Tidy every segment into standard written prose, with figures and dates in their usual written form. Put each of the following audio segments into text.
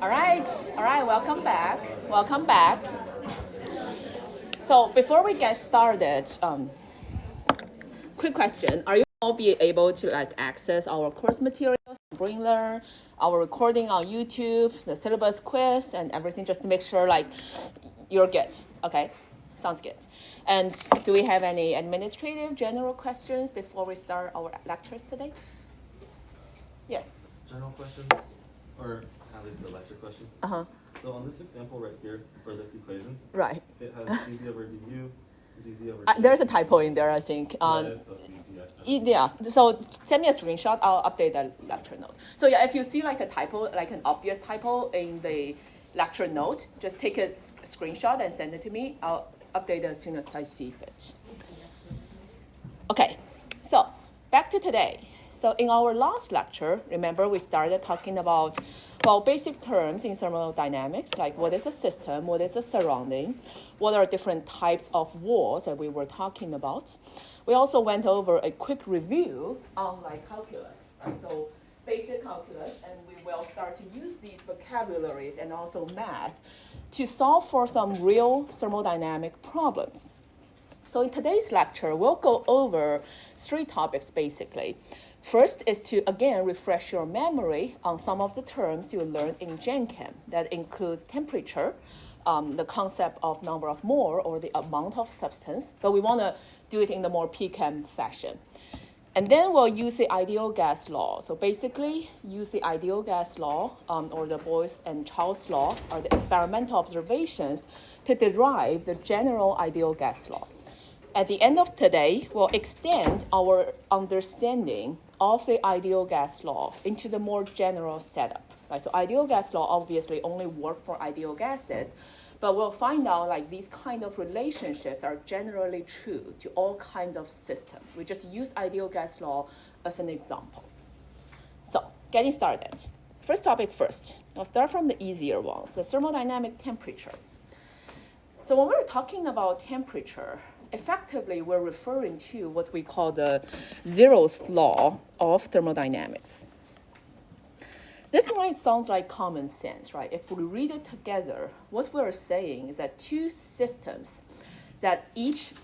All right, welcome back. So before we get started, quick question: are you all be able to access our course materials, BrainLearn, our recording on YouTube, the syllabus quiz, and everything, just to make sure you're good? Okay, sounds good. And do we have any administrative general questions before we start our lectures today? Yes. General question, or at least a lecture question. So on this example right here, for this equation, Right. it has dz over du, dz over dx. There's a typo in there, I think. So that is supposed to be dx. Yeah, so send me a screenshot, I'll update the lecture note. So yeah, if you see a typo, like an obvious typo in the lecture note, just take a screenshot and send it to me. I'll update it as soon as I see fit. Okay, so back to today. So in our last lecture, remember we started talking about, basic terms in thermodynamics, like what is a system, what is a surrounding, what are different types of walls that we were talking about. We also went over a quick review on calculus, right? So basic calculus, and we will start to use these vocabularies and also math to solve for some real thermodynamic problems. So in today's lecture, we'll go over 3 topics basically. First is to, again, refresh your memory on some of the terms you learned in Gen Chem. That includes temperature, the concept of number of mole or the amount of substance, but we want to do it in the more PChem fashion. And then we'll use the ideal gas law. So basically, use the ideal gas law or the Boyce and Charles law, or the experimental observations, to derive the general ideal gas law. At the end of today, we'll extend our understanding of the ideal gas law into the more general setup. Right? So ideal gas law obviously only work for ideal gases, but we'll find out these kind of relationships are generally true to all kinds of systems. We just use ideal gas law as an example. So getting started. First topic first. I'll start from the easier ones, the thermodynamic temperature. So when we're talking about temperature, effectively, we're referring to what we call the zeroth law of thermodynamics. This might sound like common sense, right? If we read it together, what we're saying is that 2 systems that are each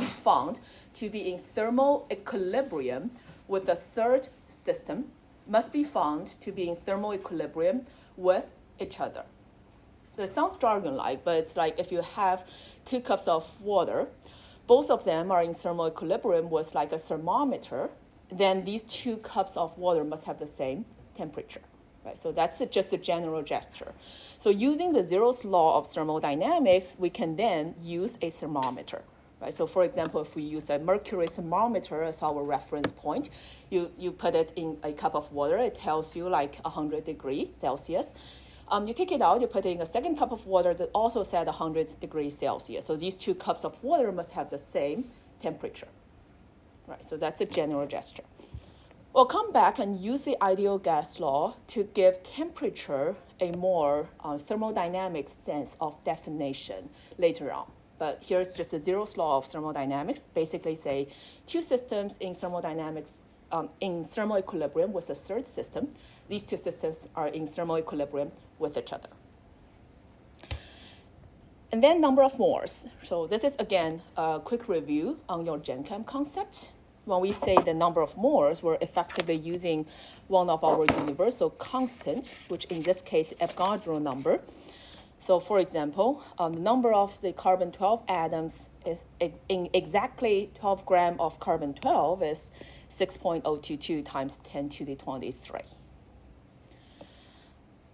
found to be in thermal equilibrium with a third system must be found to be in thermal equilibrium with each other. So it sounds jargon-like, but it's like if you have 2 cups of water, both of them are in thermal equilibrium with a thermometer, then these 2 cups of water must have the same temperature, right? So that's just a general gesture. So using the zeroth law of thermodynamics, we can then use a thermometer, right? So for example, if we use a mercury thermometer as our reference point, you put it in a cup of water, it tells you 100 degrees Celsius. You take it out, you put it in a second cup of water that also said 100 degrees Celsius. So these 2 cups of water must have the same temperature. Right, so that's a general gesture. We'll come back and use the ideal gas law to give temperature a more thermodynamic sense of definition later on. But here's just the zeroth law of thermodynamics. Basically say 2 systems in thermodynamics in thermal equilibrium with a third system. These 2 systems are in thermal equilibrium with each other. And then number of moles. So this is, again, a quick review on your Gen Chem concept. When we say the number of moles, we're effectively using one of our universal constant, which in this case, Avogadro number. So for example, the number of the carbon-12 atoms is in exactly 12 grams of carbon-12 is 6.022 times 10 to the 23.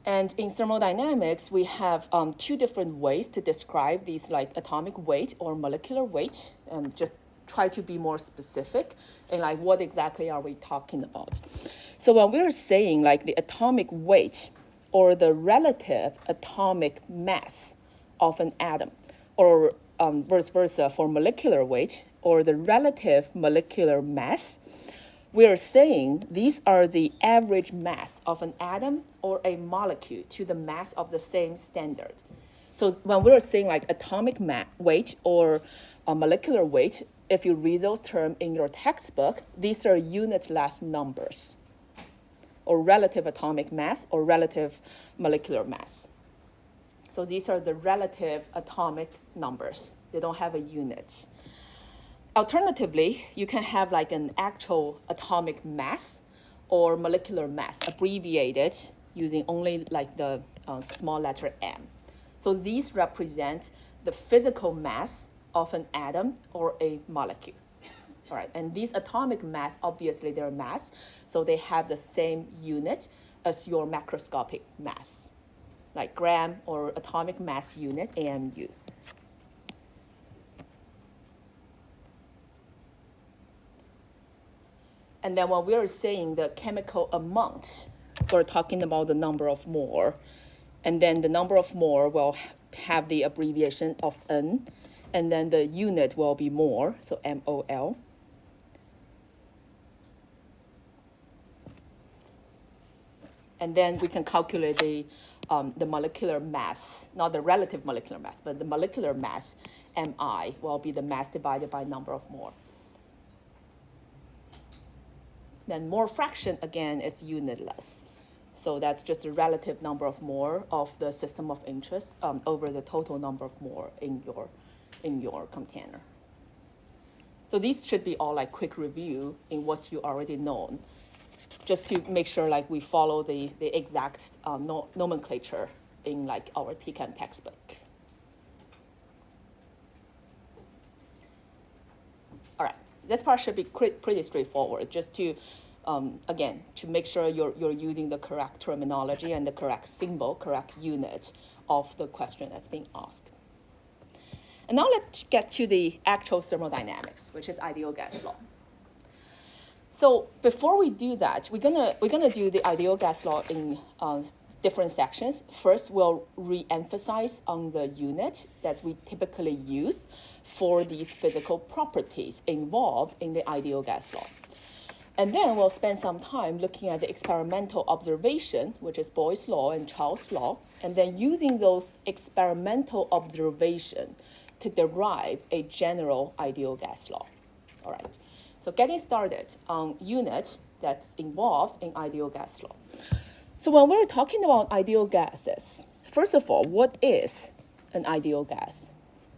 And in thermodynamics, we have 2 different ways to describe these atomic weight or molecular weight, and just try to be more specific in what exactly are we talking about. So when we're saying the atomic weight or the relative atomic mass of an atom, or vice versa for molecular weight or the relative molecular mass, we are saying these are the average mass of an atom or a molecule to the mass of the same standard. So when we're saying atomic weight or molecular weight, if you read those terms in your textbook, these are unitless numbers. or relative atomic mass, or relative molecular mass. So these are the relative atomic numbers. They don't have a unit. Alternatively, you can have like an actual atomic mass or molecular mass, abbreviated using only like the small letter m. So these represent the physical mass of an atom or a molecule. All right, and these atomic mass, obviously they're mass, so they have the same unit as your macroscopic mass, like gram or atomic mass unit, AMU. And then when we're saying the chemical amount, we're talking about the number of mole. And then the number of mole will have the abbreviation of N, and then the unit will be mole, so MOL. And then we can calculate the molecular mass, not the relative molecular mass, but the molecular mass, MI, will be the mass divided by number of mole. Then mole fraction, again, is unitless. So that's just the relative number of mole of the system of interest over the total number of mole in your container. So these should be all like quick review in what you already know, just to make sure like we follow the exact nomenclature in like our PChem textbook. All right, this part should be pretty straightforward, just to, again, to make sure you're using the correct terminology and the correct symbol, correct unit of the question that's being asked. And now let's get to the actual thermodynamics, which is ideal gas law. So before we do that, we're gonna do the ideal gas law in different sections. First, we'll re-emphasize on the unit that we typically use for these physical properties involved in the ideal gas law. And then we'll spend some time looking at the experimental observation, which is Boyle's law and Charles' law, and then using those experimental observation to derive a general ideal gas law. All right. So getting started on unit that's involved in ideal gas law. So when we're talking about ideal gases, first of all, what is an ideal gas?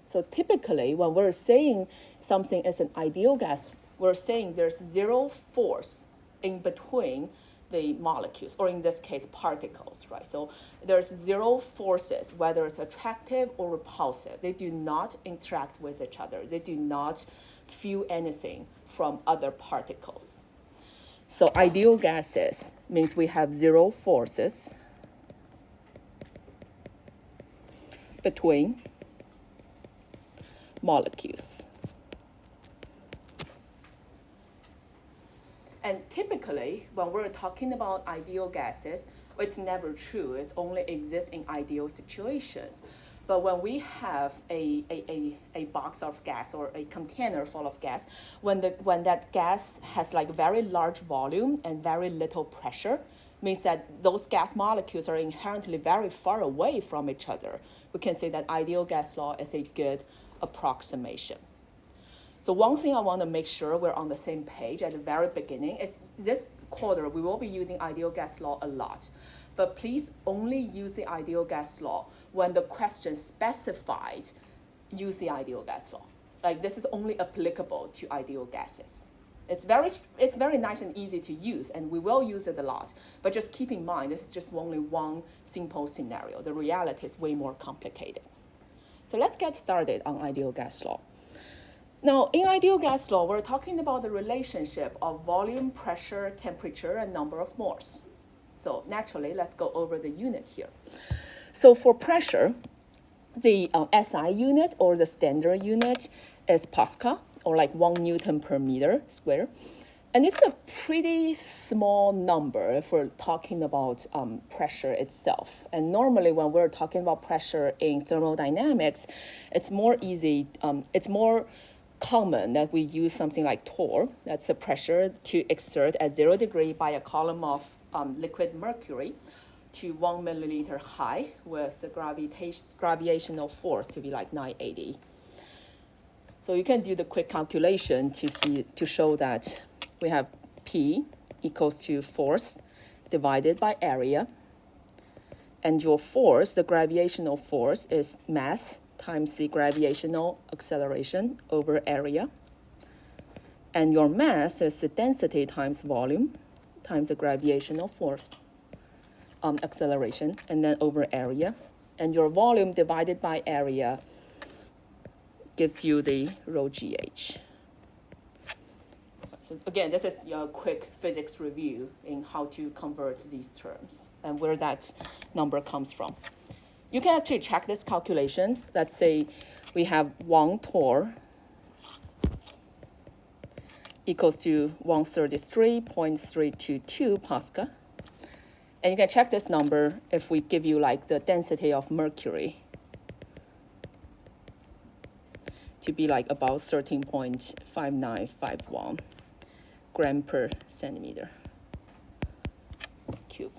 So typically, when we're saying something is an ideal gas, we're saying there's zero force in between the molecules, or in this case, particles, right? So there's zero forces, whether it's attractive or repulsive. They do not interact with each other. They do not feel anything from other particles. So ideal gases means we have zero forces between molecules. And typically, when we're talking about ideal gases, it's never true. It only exists in ideal situations. But when we have a box of gas or a container full of gas, when that gas has like very large volume and very little pressure, means that those gas molecules are inherently very far away from each other. We can say that ideal gas law is a good approximation. So one thing I want to make sure we're on the same page at the very beginning is this quarter we will be using ideal gas law a lot. But please only use the ideal gas law when the question specified use the ideal gas law. Like this is only applicable to ideal gases. It's very nice and easy to use, and we will use it a lot. But just keep in mind, this is just only one simple scenario. The reality is way more complicated. So let's get started on ideal gas law. Now, in ideal gas law, we're talking about the relationship of volume, pressure, temperature, and number of moles. So naturally, let's go over the unit here. So for pressure, the SI unit or the standard unit is Pascal, or like 1 Newton per meter square. And it's a pretty small number if we're talking about pressure itself. And normally when we're talking about pressure in thermodynamics, it's more easy, it's more common that we use something like torr, that's the pressure to exert at 0 degree by a column of liquid mercury to 1 milliliter high with the gravitational force to be like 980. So you can do the quick calculation to show that we have P equals to force divided by area. And your force, the gravitational force, is mass times the gravitational acceleration over area. And your mass is the density times volume times the gravitational force acceleration, and then over area. And your volume divided by area gives you the rho GH. So again, this is your quick physics review in how to convert these terms and where that number comes from. You can actually check this calculation. Let's say we have 1 torr equals to 133.322 Pascal. And you can check this number if we give you like the density of mercury to be like about 13.5951 gram per centimeter cube.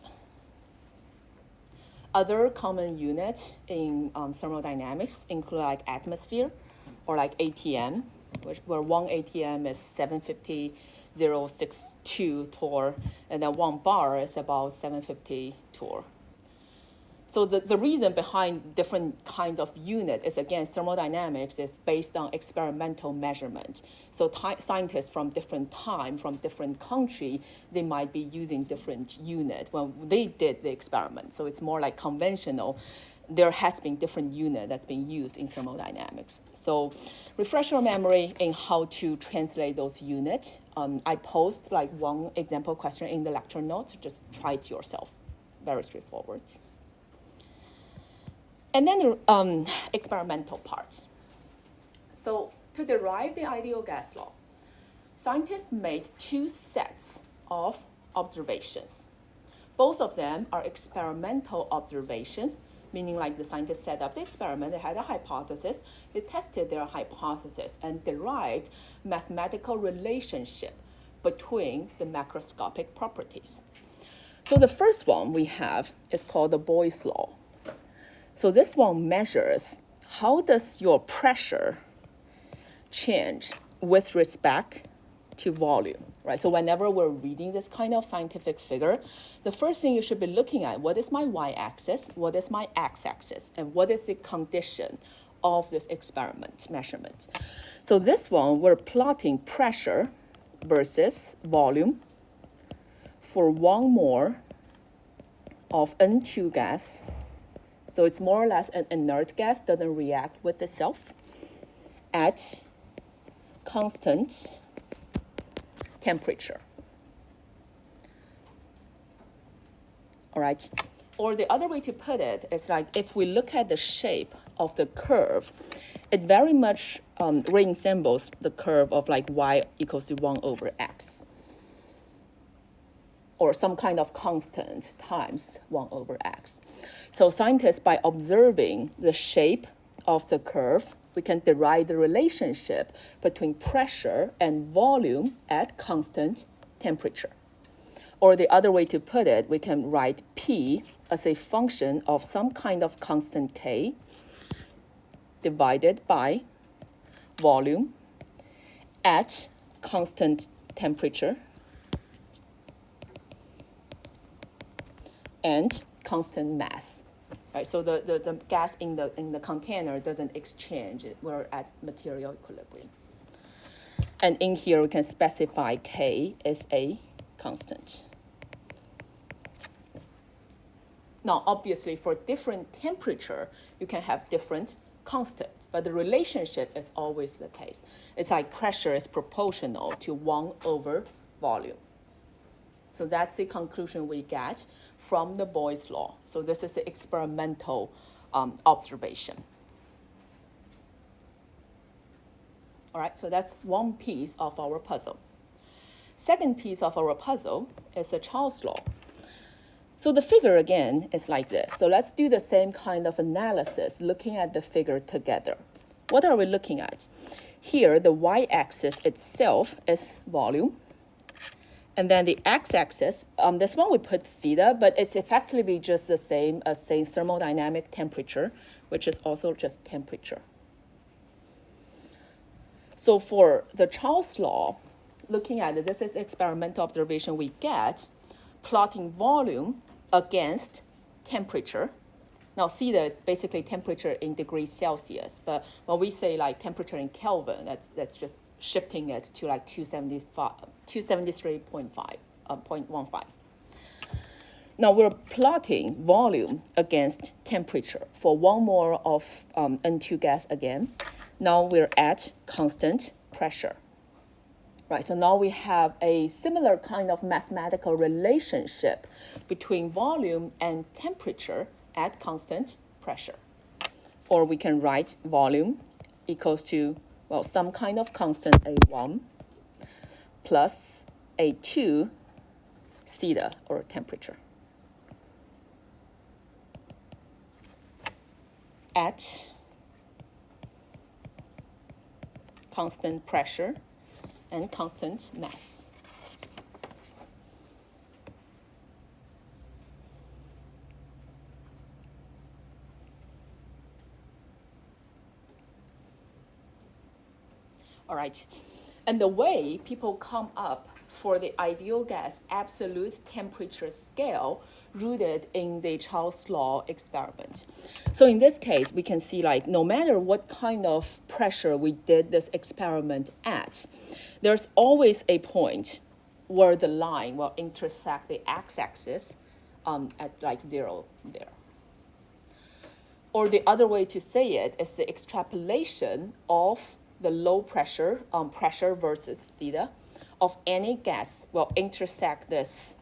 Other common units in thermodynamics include like atmosphere or like ATM, where 1 ATM is 750.062 torr, and then 1 bar is about 750 torr. So the reason behind different kinds of unit is, again, thermodynamics is based on experimental measurement. So scientists from different time, from different country, they might be using different unit when they did the experiment. So it's more like conventional. There has been different unit that's being used in thermodynamics. So refresh your memory in how to translate those units. I post like one example question in the lecture notes. Just try it yourself. Very straightforward. And then the experimental part. So to derive the ideal gas law, scientists made 2 sets of observations. Both of them are experimental observations, meaning like the scientists set up the experiment, they had a hypothesis, they tested their hypothesis and derived mathematical relationship between the macroscopic properties. So the first one we have is called the Boyle's law. So this one measures how does your pressure change with respect to volume, right? So whenever we're reading this kind of scientific figure, the first thing you should be looking at, what is my y-axis, what is my x-axis, and what is the condition of this experiment measurement. So this one, we're plotting pressure versus volume for 1 mole of N2 gas. So it's more or less an inert gas, doesn't react with itself at constant temperature. All right. Or the other way to put it is like if we look at the shape of the curve, it very much resembles the curve of like y equals to 1 over x. Or some kind of constant times 1 over x. So scientists, by observing the shape of the curve, we can derive the relationship between pressure and volume at constant temperature. Or the other way to put it, we can write P as a function of some kind of constant K divided by volume at constant temperature and constant mass. Right, so the gas in the container doesn't exchange. We're at material equilibrium. And in here, we can specify K is a constant. Now, obviously, for different temperature, you can have different constant, but the relationship is always the case. It's like pressure is proportional to 1 over volume. So that's the conclusion we get from the Boyle's law. So this is the experimental observation. All right, so that's one piece of our puzzle. Second piece of our puzzle is the Charles law. So the figure, again, is like this. So let's do the same kind of analysis, looking at the figure together. What are we looking at? Here, the y-axis itself is volume. And then the x-axis, this one we put theta, but it's effectively just the same as, say, thermodynamic temperature, which is also just temperature. So for the Charles law, looking at it, this is experimental observation we get, plotting volume against temperature. Now, theta is basically temperature in degrees Celsius, but when we say like temperature in Kelvin, that's just shifting it to like 273.15. Now we're plotting volume against temperature for one mole of N2 gas again. Now we're at constant pressure. Right, so now we have a similar kind of mathematical relationship between volume and temperature at constant pressure. Or we can write volume equals to, well, some kind of constant A1 plus A2 theta, or temperature, at constant pressure and constant mass. All right, and the way people come up for the ideal gas absolute temperature scale rooted in the Charles law experiment. So in this case, we can see like no matter what kind of pressure we did this experiment at, there's always a point where the line will intersect the x-axis at like 0 there. Or the other way to say it is the extrapolation of the low pressure, pressure versus theta of any gas will intersect this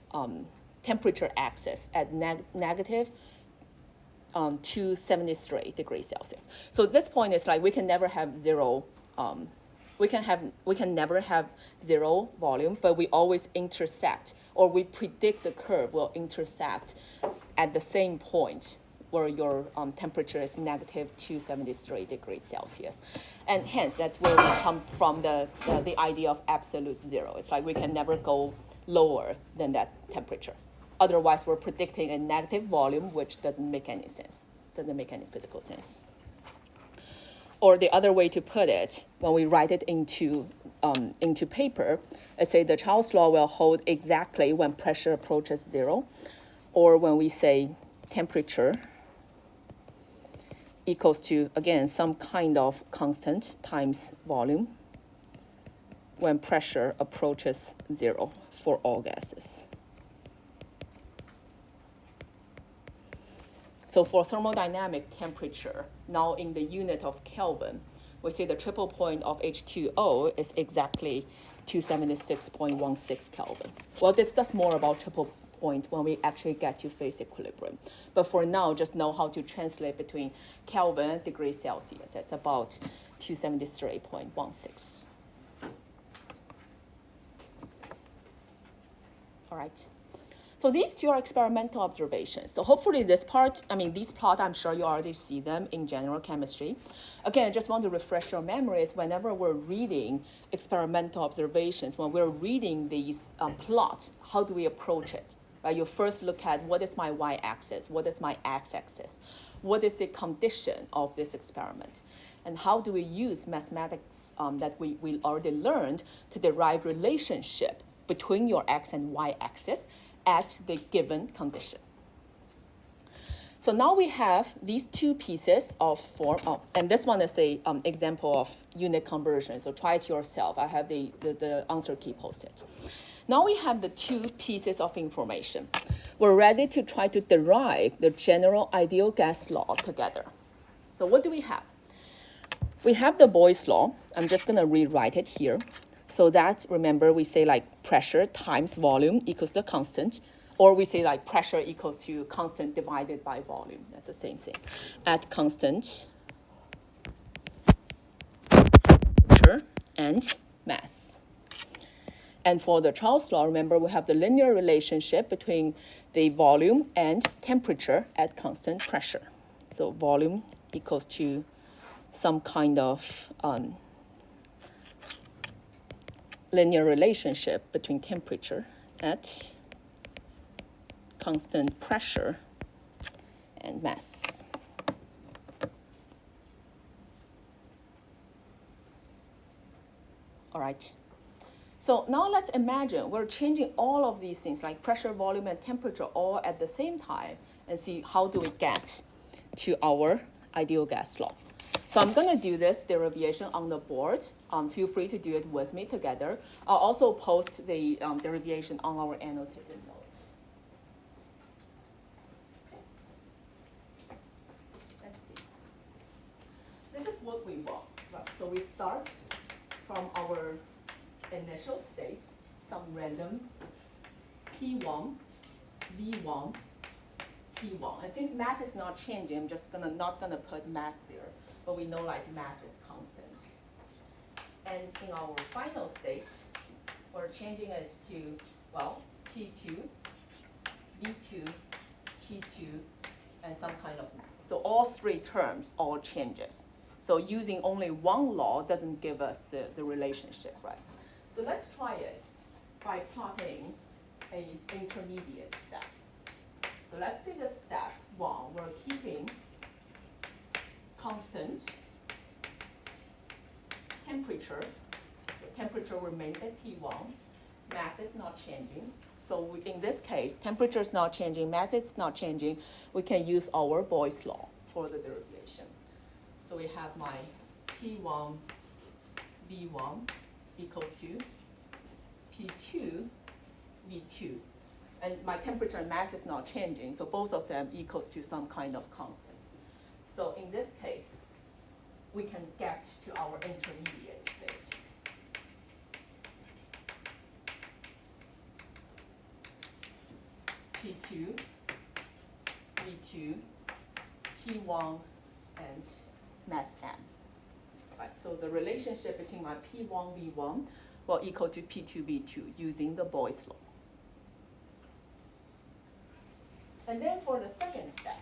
temperature axis at negative 273 degrees Celsius. So this point is like we can never have zero. We can never have zero volume, but we always intersect, or we predict the curve will intersect at the same point where your temperature is negative 273 degrees Celsius. And hence, that's where we come from the idea of absolute zero. It's like we can never go lower than that temperature. Otherwise, we're predicting a negative volume, which doesn't make any sense, doesn't make any physical sense. Or the other way to put it, when we write it into paper, let's say the Charles law will hold exactly when pressure approaches 0, or when we say temperature equals to, again, some kind of constant times volume when pressure approaches 0 for all gases. So for thermodynamic temperature, now in the unit of Kelvin, we say the triple point of H2O is exactly 276.16 Kelvin. We'll discuss more about triple point when we actually get to phase equilibrium. But for now, just know how to translate between Kelvin and degrees Celsius. It's about 273.16. All right. So these two are experimental observations. So hopefully this part, these plots, I'm sure you already see them in general chemistry. Again, I just want to refresh your memories whenever we're reading experimental observations, when we're reading these plots, how do we approach it? Right? You first look at what is my y-axis, what is my x-axis, what is the condition of this experiment, and how do we use mathematics that we already learned to derive relationship between your x and y-axis at the given condition. So now we have these two pieces of form, and this one is a example of unit conversion, so try it yourself. I have the answer key posted. Now we have the two pieces of information. We're ready to try to derive the general ideal gas law together. So what do we have? We have the Boyle's law. I'm just gonna rewrite it here. So that, remember, we say like pressure times volume equals to constant, or we say like pressure equals to constant divided by volume. That's the same thing. At constant pressure and mass. And for the Charles law, remember, we have the linear relationship between the volume and temperature at constant pressure. So volume equals to some kind of linear relationship between temperature at constant pressure and mass. All right. So now let's imagine we're changing all of these things like pressure, volume, and temperature all at the same time and see how do we get to our ideal gas law. So I'm gonna do this derivation on the board. Feel free to do it with me together. I'll also post the derivation on our annotated notes. Let's see. This is what we want, right? So we start from our initial state, some random P1, V1, T1. And since mass is not changing, I'm just not gonna put mass there, but we know like mass is constant. And in our final state, we're changing it to, well, T2, V2, T2, and some kind of mass. So all three terms all changes. So using only one law doesn't give us the relationship, right? So let's try it by plotting an intermediate step. So let's say the step one, we're keeping constant temperature. So temperature remains at T1, mass is not changing. So in this case, temperature is not changing, mass is not changing. We can use our Boyle's law for the derivation. So we have my P1, V1 equals to P2, V2. And my temperature and mass is not changing, so both of them equals to some kind of constant. So in this case, we can get to our intermediate state. T2, V2, T1, and mass m. Right, so the relationship between my P1, V1 will equal to P2, V2 using the Boyle's law. And then for the second step,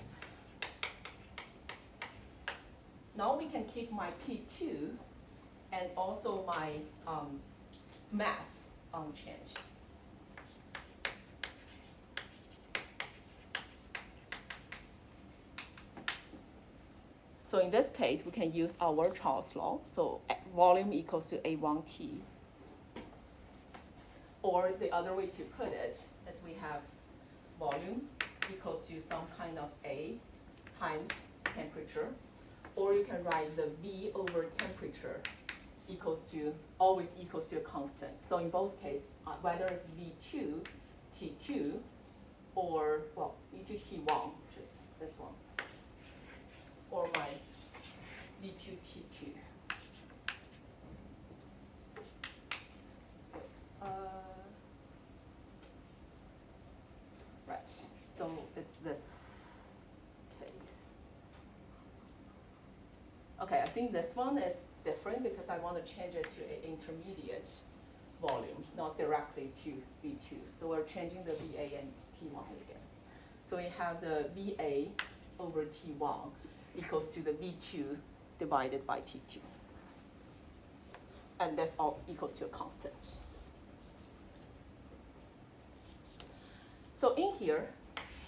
now we can keep my P2 and also my mass unchanged. So in this case, we can use our Charles law. So volume equals to A1T. Or the other way to put it is we have volume equals to some kind of A times temperature. Or you can write the V over temperature always equals to a constant. So in both cases, whether it's V2, T2, or, well, V2, T1, which is this one, or my V2, T2. Right, so it's this case. Okay, I think this one is different because I want to change it to an intermediate volume, not directly to V2. So we're changing the VA and T1 again. So we have the VA over T1 equals to the V2 divided by T2. And that's all equals to a constant. So in here,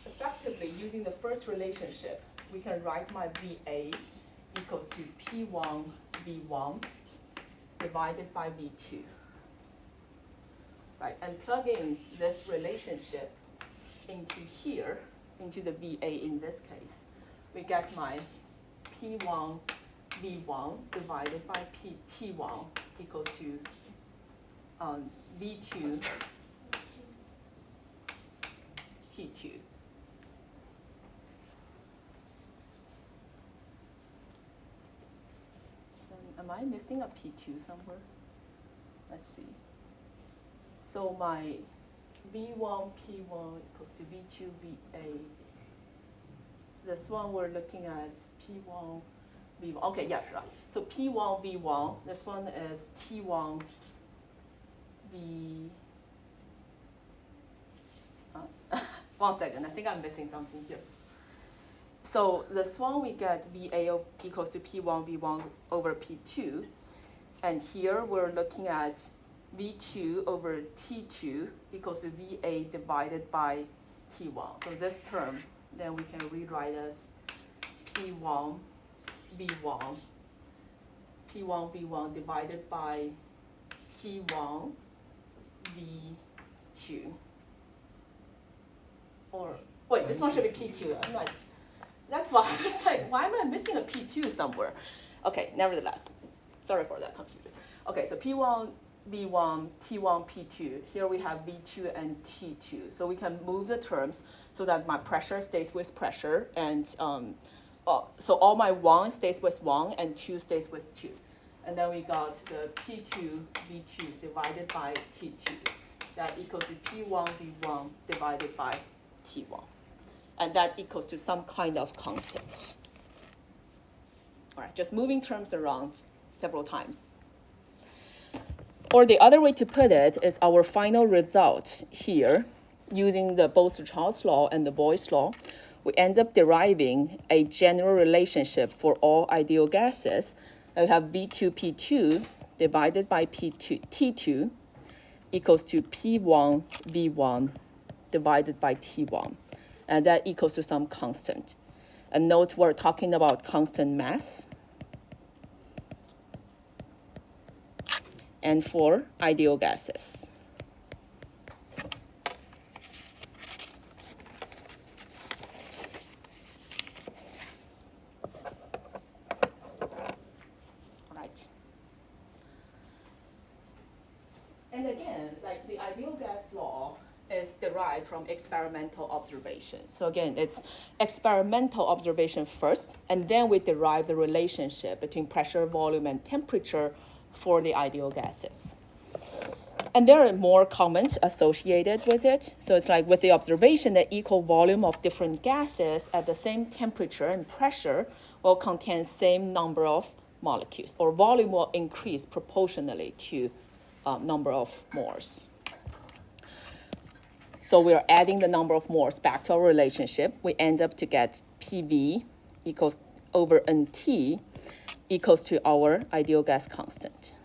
effectively using the first relationship, we can write my VA equals to P1 V1 divided by V2. Right, and plug in this relationship into here, into the VA in this case. We get my P1 V1 divided by T1 equals to V2 T2. Am I missing a P2 somewhere? Let's see. So my V1 P1 equals to V2 VA. This one we're looking at P1 V1. Okay, yeah, right. So P1 V1. This one is T1 V. One second, I think I'm missing something here. So this one we get VA equals to P1 V1 over P2. And here we're looking at V2 over T2 equals to VA divided by T1. So this term, then we can rewrite as P1 V1, P1 V1 divided by T1 V2. Or, wait, this one should be P2. I'm like, that's why I was like, why am I missing a P2 somewhere? Okay, nevertheless, sorry for that confusion. Okay, so P1, V1, T1, P2. Here we have V2 and T2. So we can move the terms so that my pressure stays with pressure, and so all my 1 stays with 1 and 2 stays with 2. And then we got the P2, V2 divided by T2. That equals to P1, V1 divided by T1. And that equals to some kind of constant. All right, just moving terms around several times. Or the other way to put it is our final result here, using both the Charles' law and the Boyle's law, we end up deriving a general relationship for all ideal gases. We have V2P2 divided by T2 equals to P1 V1 divided by T1. And that equals to some constant. And note we're talking about constant mass. And for ideal gases. All right. And again, like the ideal gas law is derived from experimental observation. So again, it's experimental observation first, and then we derive the relationship between pressure, volume, and temperature for the ideal gases. And there are more comments associated with it. So it's like with the observation that equal volume of different gases at the same temperature and pressure will contain same number of molecules, or volume will increase proportionally to number of moles. So we're adding the number of moles back to our relationship. We end up to get PV equals over NT equals to our ideal gas constant.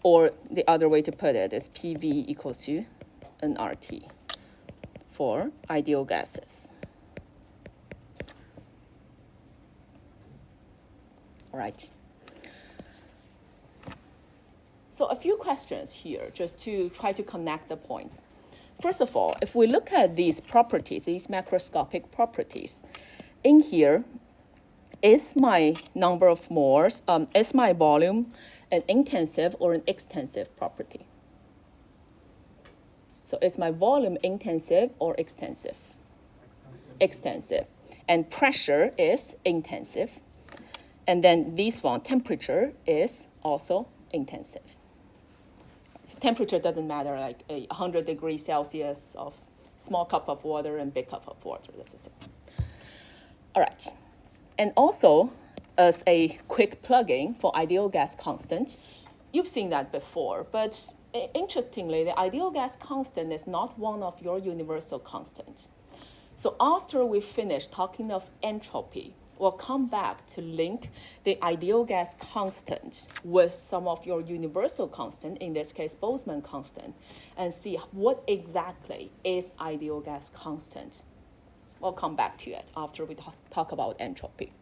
Or the other way to put it is PV equals to nRT for ideal gases. All right. So a few questions here, just to try to connect the points. First of all, if we look at these properties, these macroscopic properties, in here, is my number of moles, is my volume an intensive or an extensive property? So is my volume intensive or extensive? Extensive. And pressure is intensive. And then this one, temperature, is also intensive. So temperature doesn't matter, like 100 degrees Celsius of small cup of water and big cup of water, that's the same. All right. And also, as a quick plug-in for ideal gas constant, you've seen that before, but interestingly, the ideal gas constant is not one of your universal constants. So after we finish talking of entropy, we'll come back to link the ideal gas constant with some of your universal constant, in this case, Boltzmann constant, and see what exactly is ideal gas constant. We'll come back to it after we talk about entropy.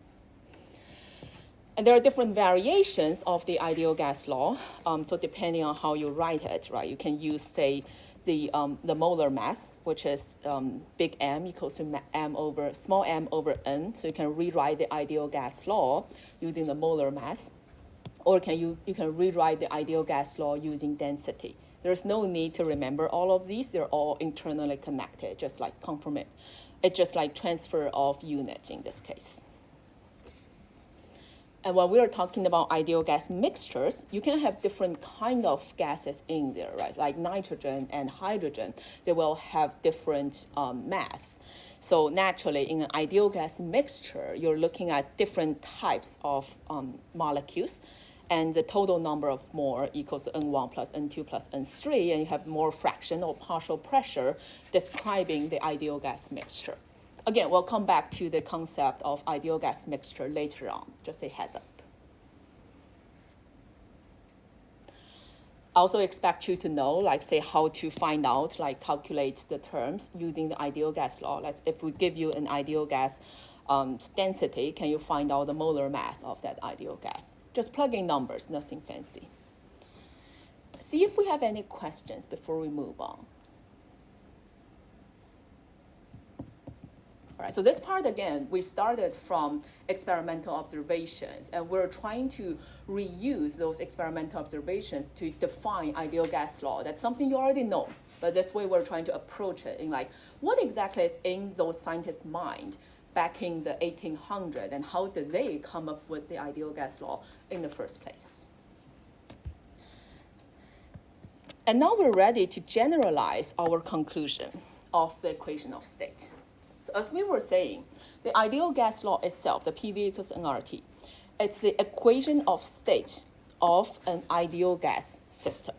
And there are different variations of the ideal gas law. So depending on how you write it, right, you can use, say, the molar mass, which is big M equals to small m over n. So you can rewrite the ideal gas law using the molar mass. Or you can rewrite the ideal gas law using density. There's no need to remember all of these. They're all internally connected, just like conformant. It's just like transfer of unit in this case. And when we are talking about ideal gas mixtures, you can have different kind of gases in there, right? Like nitrogen and hydrogen, they will have different mass. So naturally, in an ideal gas mixture, you're looking at different types of molecules, and the total number of mole equals to N1 plus N2 plus N3, and you have more fraction or partial pressure describing the ideal gas mixture. Again, we'll come back to the concept of ideal gas mixture later on, just a heads up. I also expect you to know, like, say, how to find out, like, calculate the terms using the ideal gas law. Like, if we give you an ideal gas density, can you find out the molar mass of that ideal gas? Just plug in numbers, nothing fancy. See if we have any questions before we move on. All right, so this part, again, we started from experimental observations, and we're trying to reuse those experimental observations to define ideal gas law. That's something you already know, but this way we're trying to approach it in like, what exactly is in those scientists' mind back in the 1800s, and how did they come up with the ideal gas law in the first place? And now we're ready to generalize our conclusion of the equation of state. So as we were saying, the ideal gas law itself, the PV equals nRT, it's the equation of state of an ideal gas system.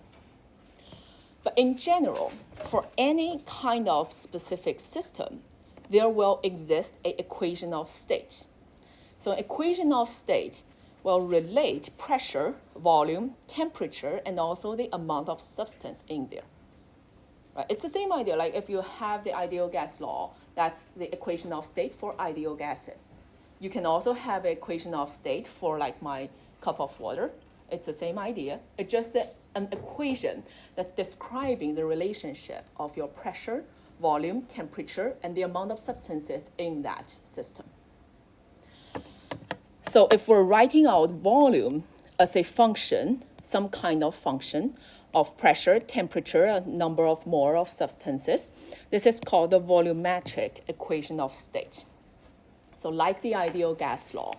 But in general, for any kind of specific system, there will exist an equation of state. So an equation of state will relate pressure, volume, temperature, and also the amount of substance in there. Right? It's the same idea, like if you have the ideal gas law, that's the equation of state for ideal gases. You can also have an equation of state for like my cup of water. It's the same idea. It's just an equation that's describing the relationship of your pressure, volume, temperature, and the amount of substances in that system. So if we're writing out volume as a function, some kind of function of pressure, temperature, a number of more of substances, this is called the volumetric equation of state. So like the ideal gas law,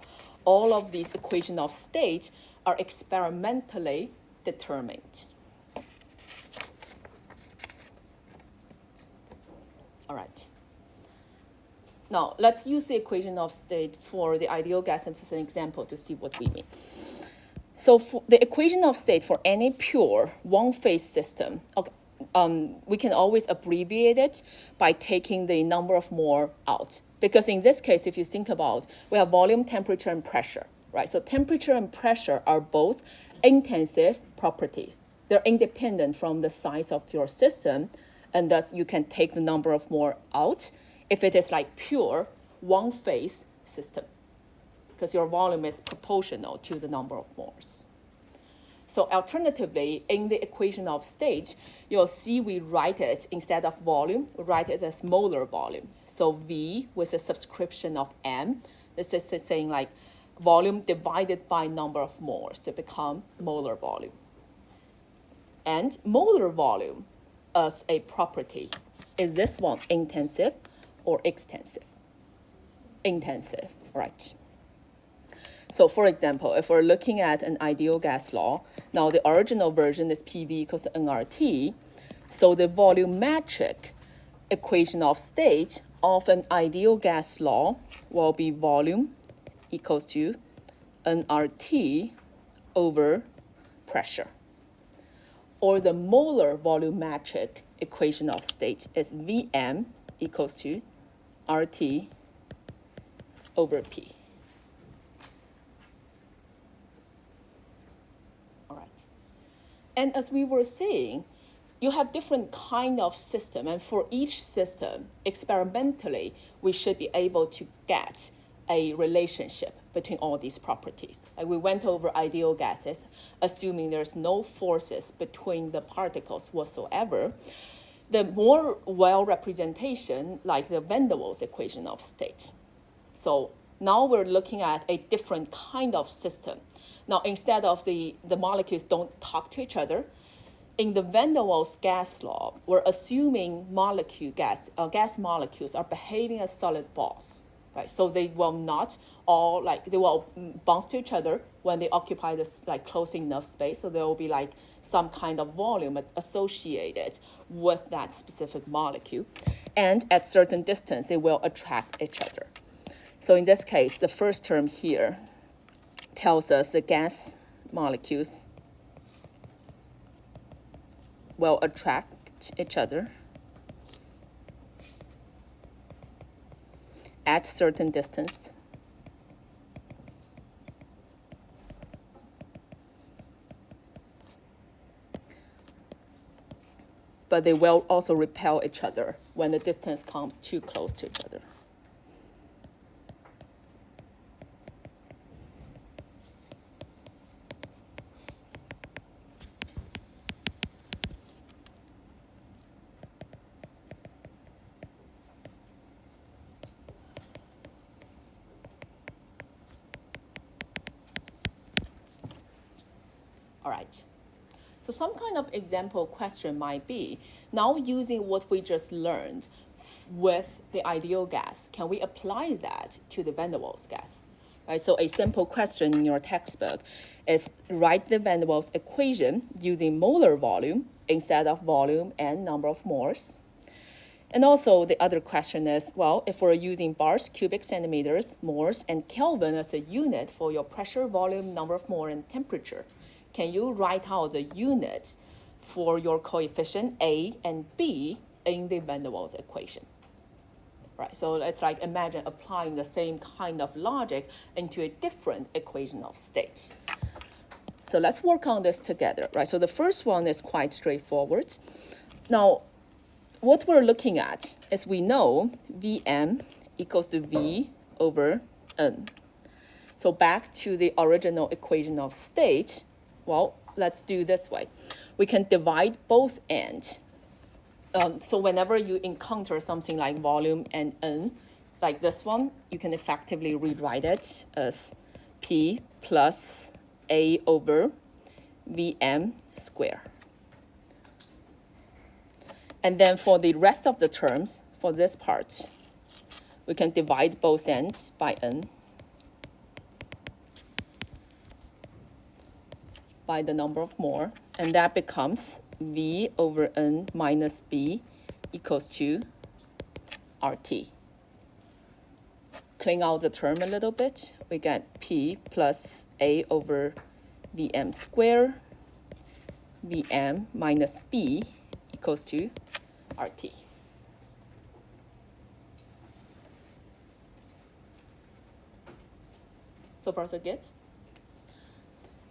all of these equations of state are experimentally determined. All right. Now, let's use the equation of state for the ideal gas as an example to see what we mean. So for the equation of state for any pure one-phase system, okay, we can always abbreviate it by taking the number of mole out. Because in this case, if you think about, we have volume, temperature, and pressure, right? So temperature and pressure are both intensive properties. They're independent from the size of your system, and thus you can take the number of mole out if it is like pure one-phase system, because your volume is proportional to the number of moles. So alternatively, in the equation of state, you'll see we write it, instead of volume, we write it as molar volume. So V with a subscription of M. This is saying like volume divided by number of moles to become molar volume. And molar volume as a property, is this one intensive or extensive? Intensive, right. So for example, if we're looking at an ideal gas law, now the original version is PV equals nRT, so the volumetric equation of state of an ideal gas law will be volume equals to nRT over pressure. Or the molar volumetric equation of state is Vm equals to RT over P. All right. And as we were saying, you have different kind of system, and for each system, experimentally, we should be able to get a relationship between all these properties. Like we went over ideal gases, assuming there's no forces between the particles whatsoever. The more well representation, like the Van der Waals equation of state. So now we're looking at a different kind of system. Now, instead of the molecules don't talk to each other, in the Van der Waals gas law, we're assuming gas molecules are behaving as solid balls, right? So they will not all, they will bounce to each other when they occupy this close enough space. So there will be some kind of volume associated with that specific molecule. And at certain distance, they will attract each other. So in this case, the first term here tells us the gas molecules will attract each other at certain distance. But they will also repel each other when the distance comes too close to each other. right. So some kind of example question might be, now using what we just learned with the ideal gas, can we apply that to the van der Waals gas? Right, so a simple question in your textbook is write the van der Waals equation using molar volume instead of volume and number of moles. And also the other question is, well, if we're using bars, cubic centimeters, moles, and Kelvin as a unit for your pressure, volume, number of mole, and temperature, can you write out the unit for your coefficient A and B in the van der Waals equation? Right, so it's like imagine applying the same kind of logic into a different equation of state. So let's work on this together, right? So the first one is quite straightforward. Now, what we're looking at is we know Vm equals to V over N. So back to the original equation of state, well, let's do this way. We can divide both ends. So whenever you encounter something like volume and N, like this one, you can effectively rewrite it as P plus A over Vm square. And then for the rest of the terms, for this part, we can divide both ends by N, by the number of mole, and that becomes V over N minus B equals to RT. Clean out the term a little bit, we get P plus A over Vm square, Vm minus B equals to RT. So far so good?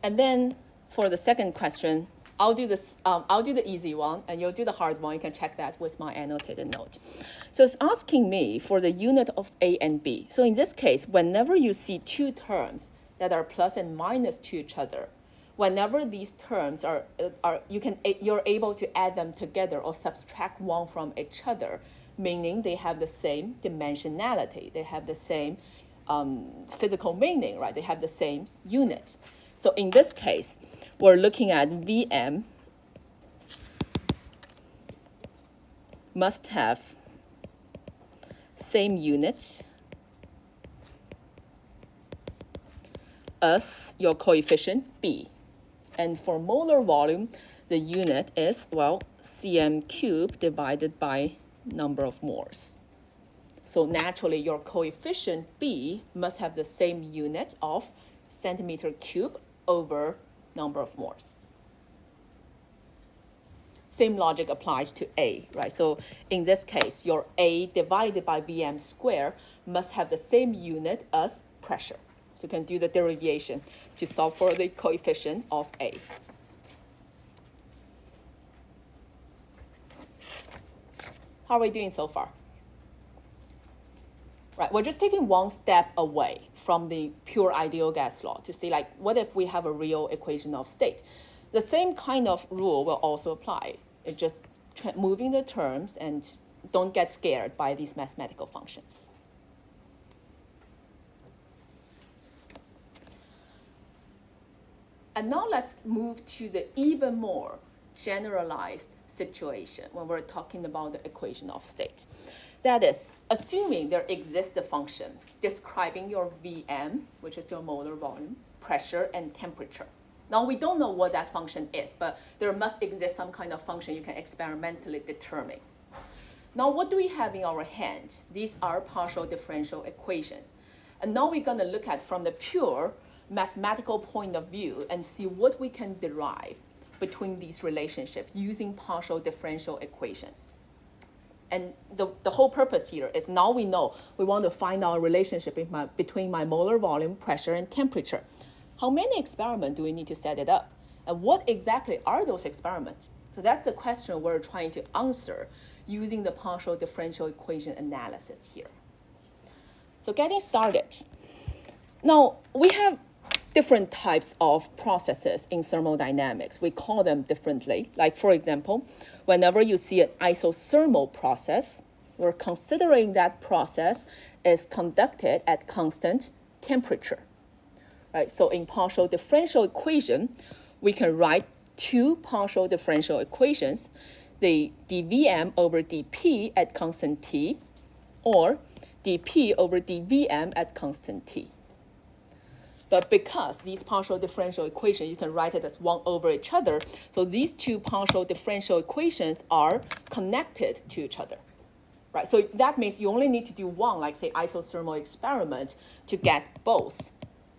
And then for the second question, I'll do the easy one, and you'll do the hard one. You can check that with my annotated note. So it's asking me for the unit of A and B. So in this case, whenever you see two terms that are plus and minus to each other, whenever these terms you're able to add them together or subtract one from each other, meaning they have the same dimensionality, they have the same physical meaning, right? They have the same unit. So in this case, we're looking at Vm must have same unit as your coefficient B. And for molar volume, the unit is, well, cm cubed divided by number of moles. So naturally, your coefficient B must have the same unit of centimeter cube over number of moles. Same logic applies to A, right? So in this case, your A divided by Vm square must have the same unit as pressure. So you can do the derivation to solve for the coefficient of A. How are we doing so far? Right, we're just taking one step away from the pure ideal gas law to see, like, what if we have a real equation of state? The same kind of rule will also apply. It's just moving the terms, and don't get scared by these mathematical functions. And now let's move to the even more generalized situation when we're talking about the equation of state. That is, assuming there exists a function describing your Vm, which is your molar volume, pressure, and temperature. Now, we don't know what that function is, but there must exist some kind of function you can experimentally determine. Now, what do we have in our hand? These are partial differential equations. And now we're going to look at from the pure mathematical point of view and see what we can derive between these relationships using partial differential equations. And the whole purpose here is now we know we want to find our relationship between my molar volume, pressure, and temperature. How many experiments do we need to set it up? And what exactly are those experiments? So that's the question we're trying to answer using the partial differential equation analysis here. So getting started. Now, we have different types of processes in thermodynamics. We call them differently. Like, for example, whenever you see an isothermal process, we're considering that process is conducted at constant temperature. Right? So in partial differential equation, we can write two partial differential equations, the dVm over dP at constant t, or dP over dVm at constant t. But because these partial differential equations, you can write it as 1 over each other, so these two partial differential equations are connected to each other. Right, so that means you only need to do one, like say isothermal experiment, to get both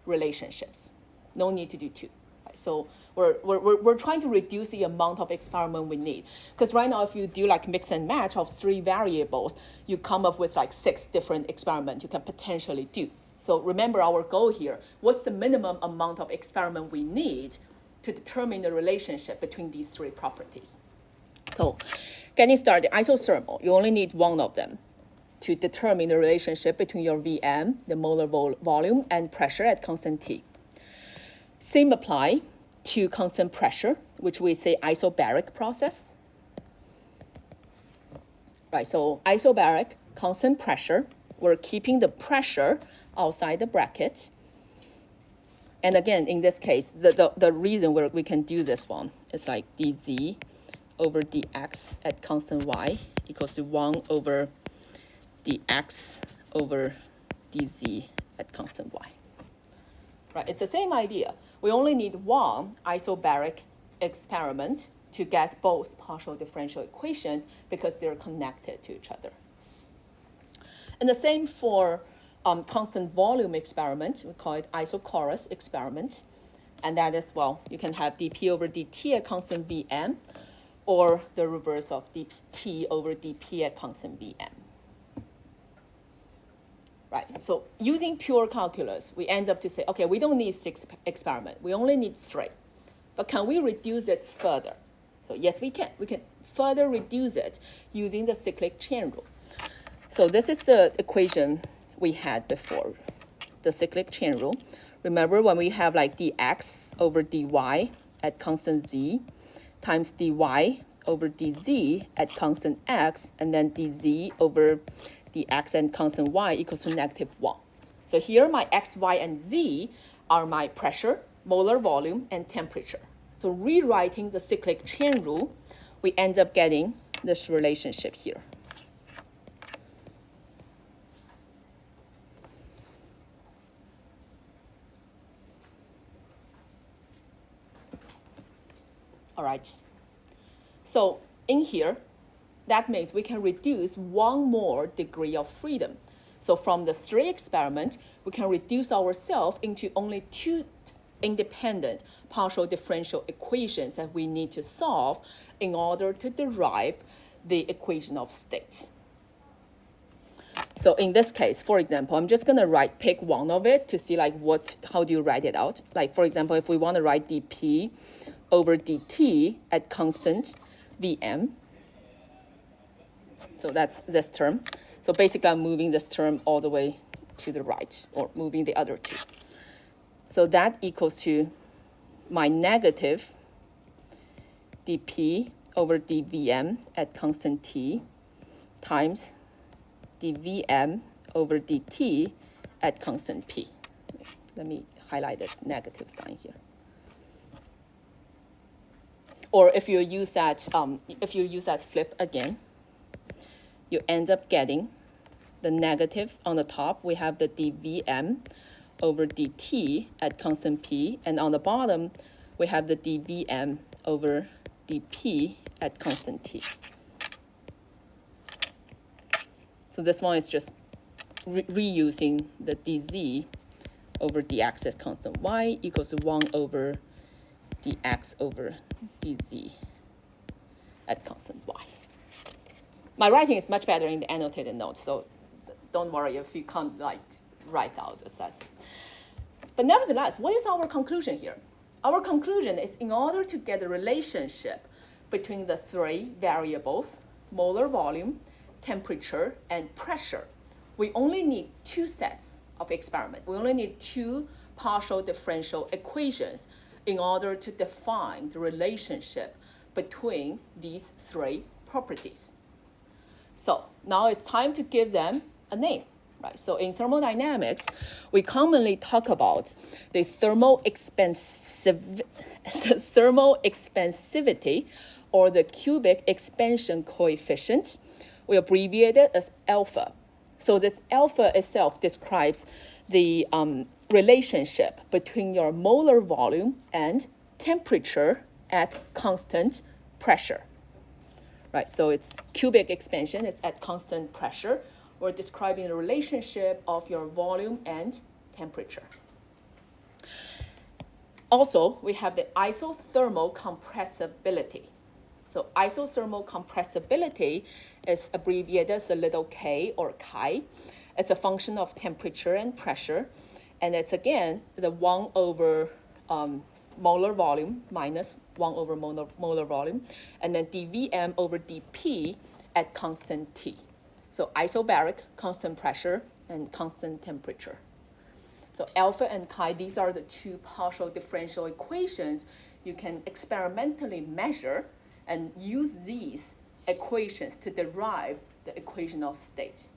relationships. No need to do two. Right? So we're trying to reduce the amount of experiment we need. Because right now, if you do like mix and match of 3 variables, you come up with like 6 different experiments you can potentially do. So remember our goal here. What's the minimum amount of experiment we need to determine the relationship between these 3 properties? So getting started, isothermal, you only need one of them to determine the relationship between your Vm, the molar volume, and pressure at constant T. Same apply to constant pressure, which we say isobaric process. Right, so isobaric, constant pressure, we're keeping the pressure outside the bracket. And again, in this case, the reason where we can do this one is like dz over dx at constant y equals to 1 over dx over dz at constant y. Right, it's the same idea. We only need one isobaric experiment to get both partial differential equations because they're connected to each other. And the same for constant volume experiment. We call it isochorus experiment. And that is, well, you can have dP over dt at constant Vm, or the reverse of dt over dP at constant Vm. Right, so using pure calculus, we end up to say, okay, we don't need 6 experiments. We only need 3. But can we reduce it further? So yes, we can. We can further reduce it using the cyclic chain rule. So this is the equation we had before, the cyclic chain rule. Remember when we have like dx over dy at constant z times dy over dz at constant x, and then dz over dx and constant y equals to -1. So here my x, y, and z are my pressure, molar volume, and temperature. So rewriting the cyclic chain rule, we end up getting this relationship here. All right, so in here, that means we can reduce 1 more degree of freedom. So from the 3 experiments, we can reduce ourselves into only 2 independent partial differential equations that we need to solve in order to derive the equation of state. So in this case, for example, I'm just gonna pick one of it to see like how do you write it out? Like for example, if we wanna write dP over dt at constant Vm, so that's this term. So basically I'm moving this term all the way to the right, or moving the other 2. So that equals to my negative dP over dVm at constant T times dVm over dt at constant P. Let me highlight this negative sign here. Or if you use that flip again, you end up getting the negative on the top. We have the dVm over dt at constant P, and on the bottom, we have the dVm over dP at constant T. So this one is just reusing the dz over dx at constant y equals to 1 over dx over dz at constant y. My writing is much better in the annotated notes, so don't worry if you can't like write out this. But nevertheless, what is our conclusion here? Our conclusion is in order to get a relationship between the 3 variables, molar volume, temperature, and pressure, we only need 2 sets of experiments. We only need 2 partial differential equations in order to define the relationship between these 3 properties. So now it's time to give them a name, right? So in thermodynamics, we commonly talk about the thermal expansivity thermal expansivity, or the cubic expansion coefficient. We abbreviate it as alpha. So this alpha itself describes the relationship between your molar volume and temperature at constant pressure. Right, so it's cubic expansion, it's at constant pressure. We're describing the relationship of your volume and temperature. Also, we have the isothermal compressibility. So isothermal compressibility is abbreviated as a little k or chi. It's a function of temperature and pressure. And it's, again, the 1 over molar volume minus 1 over molar volume, and then dVm over dP at constant T. So isobaric, constant pressure, and constant temperature. So alpha and chi, these are the two partial differential equations you can experimentally measure and use these equations to derive the equation of state.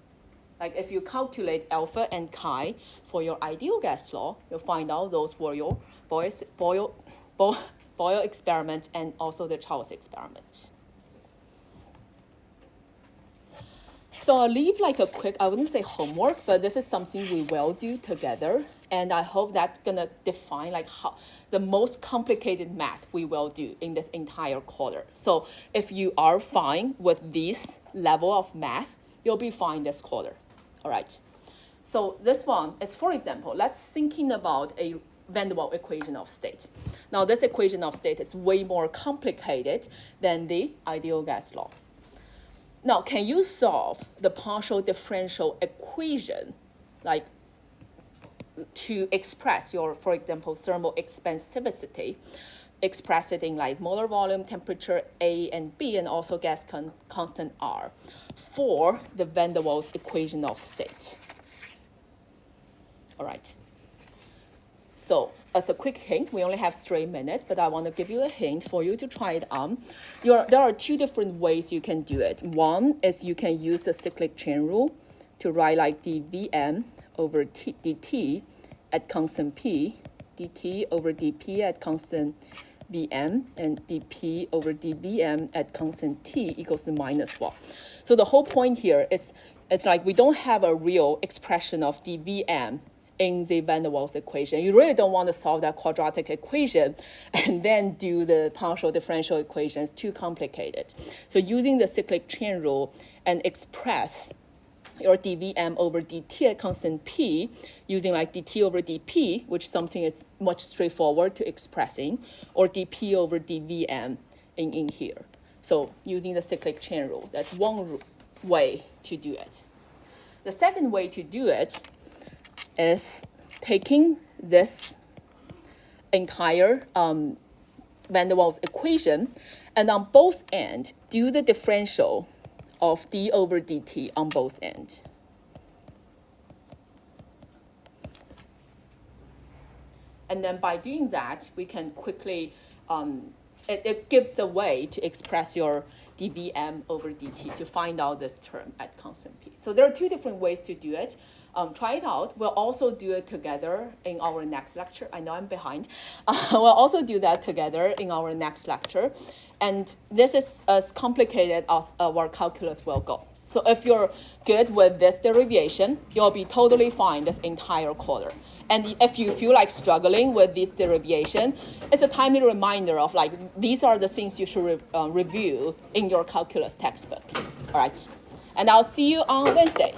Like if you calculate alpha and chi for your ideal gas law, you'll find out those were your Boyle experiment and also the Charles experiment. So I'll leave like a quick, I wouldn't say homework, but this is something we will do together. And I hope that's gonna define like how the most complicated math we will do in this entire quarter. So if you are fine with this level of math, you'll be fine this quarter, all right? So this one is, for example, let's thinking about a van der Waals equation of state. Now this equation of state is way more complicated than the ideal gas law. Now, can you solve the partial differential equation, like to express your, for example, thermal expansivity, express it in like molar volume, temperature A and B, and also gas constant R for the van der Waals equation of state? All right. So as a quick hint, we only have 3 minutes, but I want to give you a hint for you to try it on. There are 2 different ways you can do it. One is you can use the cyclic chain rule to write like dVm over dt at constant P, dt over dP at constant Vm, and dP over dVm at constant T equals to -1. So the whole point here is it's like we don't have a real expression of dVm in the van der Waals equation. You really don't want to solve that quadratic equation and then do the partial differential equations, too complicated. So using the cyclic chain rule and express your dVm over dt at constant P using like dt over dP, which is something it's much straightforward to expressing, or dP over dVm in here. So using the cyclic chain rule, that's one way to do it. The second way to do it is taking this entire van der Waals equation and on both ends do the differential of d over dt on both ends. And then by doing that, we can quickly, it gives a way to express your dVm over dt to find out this term at constant P. So there are 2 different ways to do it. Try it out. We'll also do it together in our next lecture. I know I'm behind. We'll also do that together in our next lecture. And this is as complicated as our calculus will go. So if you're good with this derivation, you'll be totally fine this entire quarter. And if you feel like struggling with this derivation, it's a timely reminder of like, these are the things you should review in your calculus textbook. All right. And I'll see you on Wednesday.